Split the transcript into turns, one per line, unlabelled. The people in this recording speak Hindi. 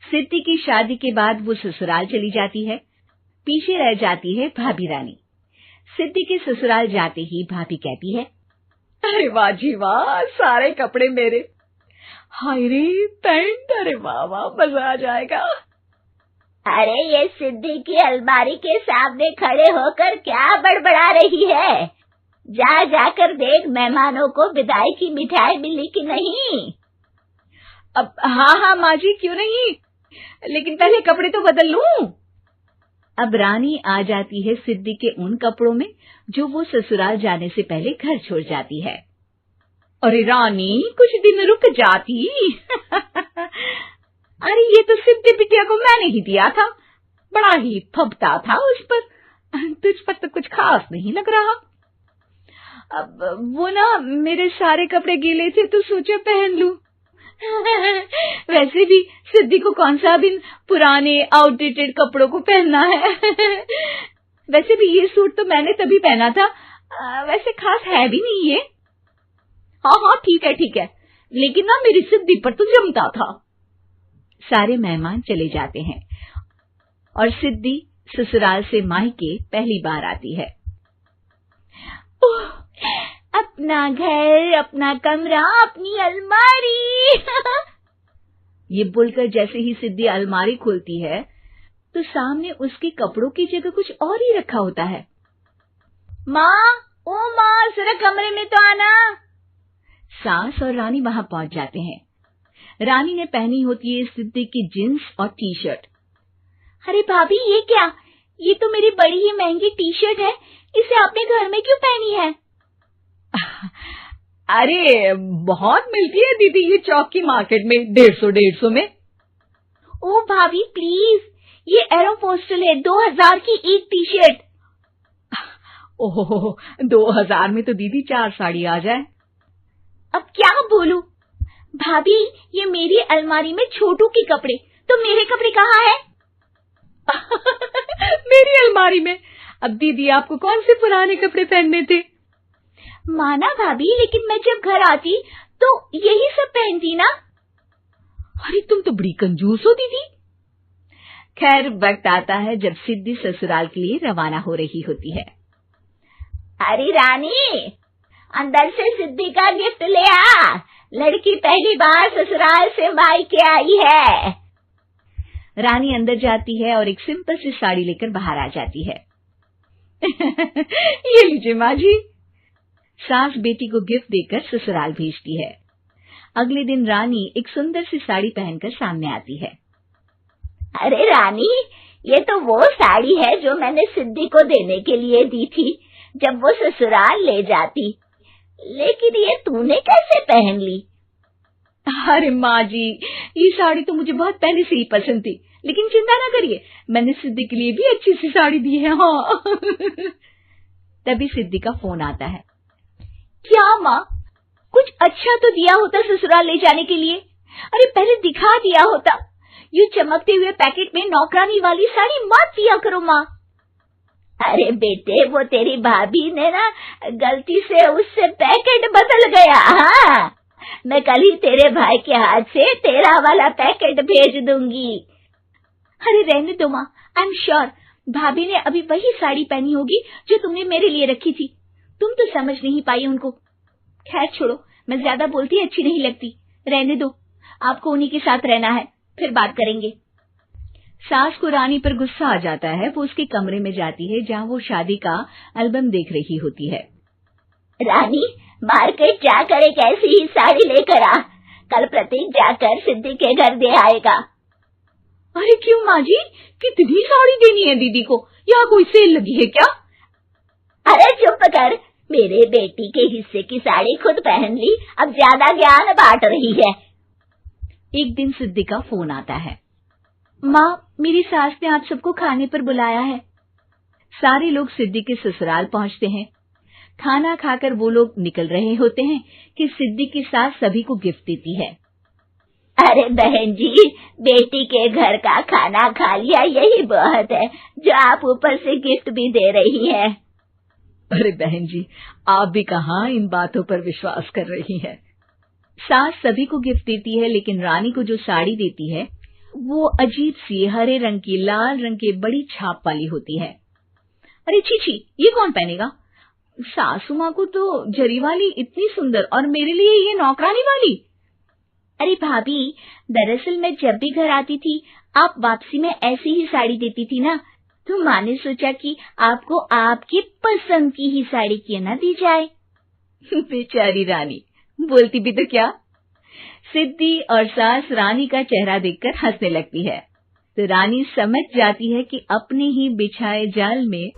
सिद्धि की शादी के बाद वो ससुराल चली जाती है। पीछे रह जाती है भाभी रानी। सिद्धि के ससुराल जाते ही भाभी कहती है,
अरे वाह जी वाह, सारे कपड़े मेरे। हाय रे पैंट, अरे वाह वाह, मजा आ जाएगा।
अरे ये सिद्धि की अलमारी के सामने खड़े होकर क्या बड़बड़ा रही है? जाकर देख मेहमानों को विदाई की मिठाई मिली कि नहीं।
अब हाँ माँ जी, क्यों नहीं, लेकिन पहले कपड़े तो बदल लूं।
अब रानी आ जाती है सिद्धि के उन कपड़ों में जो वो ससुराल जाने से पहले घर छोड़ जाती है।
अरे रानी, कुछ दिन रुक जाती। अरे ये तो सिद्धि बिटिया को मैंने ही दिया था, बड़ा ही फबता था उस पर, तुझ पर तो कुछ खास नहीं लग रहा। अब वो ना मेरे सारे कपड़े गीले थे तो सोचा पहन लूं। वैसे भी सिद्धि को कौन सा भी पुराने आउटडेटेड कपड़ों को पहनना है। वैसे भी ये सूट तो मैंने तभी पहना था, वैसे खास है भी नहीं ये। हाँ ठीक है, लेकिन ना मेरी सिद्धि पर तो जमता था।
सारे मेहमान चले जाते हैं और सिद्धि ससुराल से मायके पहली बार आती है।
अपना घर, अपना कमरा, अपनी अलमारी।
ये बोलकर जैसे ही सिद्धि अलमारी खोलती है तो सामने उसके कपड़ों की जगह कुछ और ही रखा होता है।
माँ, जरा कमरे में तो आना।
सास और रानी वहां पहुंच जाते हैं। रानी ने पहनी होती है सिद्धि की जींस और टी शर्ट।
अरे भाभी, ये क्या? ये तो मेरी बड़ी ही महंगी टी शर्ट है, इसे आपने घर में क्यों पहनी है?
अरे बहुत मिलती है दीदी ये चौक की मार्केट में, 150 में।
ओ भाभी प्लीज, ये एरोपोस्टल है, 2000 की एक टी शर्ट।
ओहो, 2000 में तो दीदी 4 साड़ी आ जाए।
अब क्या बोलूं? भाभी, ये मेरी अलमारी में छोटू के कपड़े, तो मेरे कपड़े कहाँ हैं?
मेरी अलमारी में? अब दीदी आपको कौन से पुराने कपड़े पहनने थे?
माना भाभी, लेकिन मैं जब घर आती तो यही सब पहनती ना।
अरे तुम तो बड़ी कंजूस हो दीदी।
खैर, वक्त आता है जब सिद्धि ससुराल के लिए रवाना हो रही होती है।
अरे रानी, अंदर से सिद्धि का गिफ्ट ले आ, लड़की पहली बार ससुराल से मायके आई है।
रानी अंदर जाती है और एक सिंपल सी साड़ी लेकर बाहर आ जाती है।
ये लीजिए माँ जी।
सास बेटी को गिफ्ट देकर ससुराल भेजती है। अगले दिन रानी एक सुंदर सी साड़ी पहनकर सामने आती है।
अरे रानी, ये तो वो साड़ी है जो मैंने सिद्धि को देने के लिए दी थी जब वो ससुराल ले जाती, लेकिन ये तूने कैसे पहन ली?
अरे माँ जी, ये साड़ी तो मुझे बहुत पहले से ही पसंद थी, लेकिन चिंता ना करिए, मैंने सिद्धि के लिए भी अच्छी सी साड़ी दी है। हाँ।
तभी सिद्धि का फोन आता है।
क्या माँ, कुछ अच्छा तो दिया होता ससुराल ले जाने के लिए। अरे पहले दिखा दिया होता। यूं चमकते हुए पैकेट में नौकरानी वाली साड़ी मत दिया करो माँ। अरे बेटे, वो तेरी भाभी ने ना गलती से उससे पैकेट बदल गया। हाँ, मैं कल ही तेरे भाई के हाथ से तेरा वाला पैकेट भेज दूंगी। अरे रहने दो माँ, आई एम श्योर भाभी ने अभी वही साड़ी पहनी होगी जो तुमने मेरे लिए रखी थी। तुम तो समझ नहीं पाई उनको। खैर छोड़ो, मैं ज्यादा बोलती अच्छी नहीं लगती, रहने दो, आपको उन्हीं के साथ रहना है, फिर बात करेंगे।
सास को रानी पर गुस्सा आ जाता है। वो उसके कमरे में जाती है जहाँ वो शादी का एल्बम देख रही होती है।
रानी, मार्केट जाकर एक ऐसी ही साड़ी लेकर आ, कल प्रतीक जाकर सिद्धि के घर दे आएगा।
अरे क्यों माँ जी, कितनी साड़ी देनी है दीदी को? यहाँ कोई सेल लगी है क्या?
अरे चुप कर, मेरे बेटी के हिस्से की साड़ी खुद पहन ली, अब ज्यादा ज्ञान बांट रही है।
एक दिन सिद्धि का फोन आता है। माँ, मेरी सास ने आप सबको खाने पर बुलाया है। सारे लोग सिद्धि के ससुराल पहुंचते हैं। खाना खाकर वो लोग निकल रहे होते हैं कि सिद्धि की सास सभी को गिफ्ट देती है।
अरे बहन जी, बेटी के घर का खाना खा लिया, यही बहुत है जो आप ऊपर से गिफ्ट भी दे रही है।
अरे बहन जी, आप भी कहाँ इन बातों पर विश्वास कर रही हैं।
सास सभी को गिफ्ट देती है, लेकिन रानी को जो साड़ी देती है वो अजीब सी हरे रंग की लाल रंग के बड़ी छाप वाली होती है। अरे छी, ये कौन पहनेगा? सासू माँ को तो जरी वाली इतनी सुंदर, और मेरे लिए ये नौकरानी वाली।
अरे भाभी, दरअसल मैं जब भी घर आती थी आप वापसी में ऐसी ही साड़ी देती थी ना, तो माँ ने सोचा कि आपको आपकी पसंद की ही साड़ी क्यों ना दी जाए।
बेचारी रानी, बोलती भी तो क्या। सिद्धि और सास रानी का चेहरा देखकर हंसने लगती है, तो रानी समझ जाती है कि अपने ही बिछाए जाल में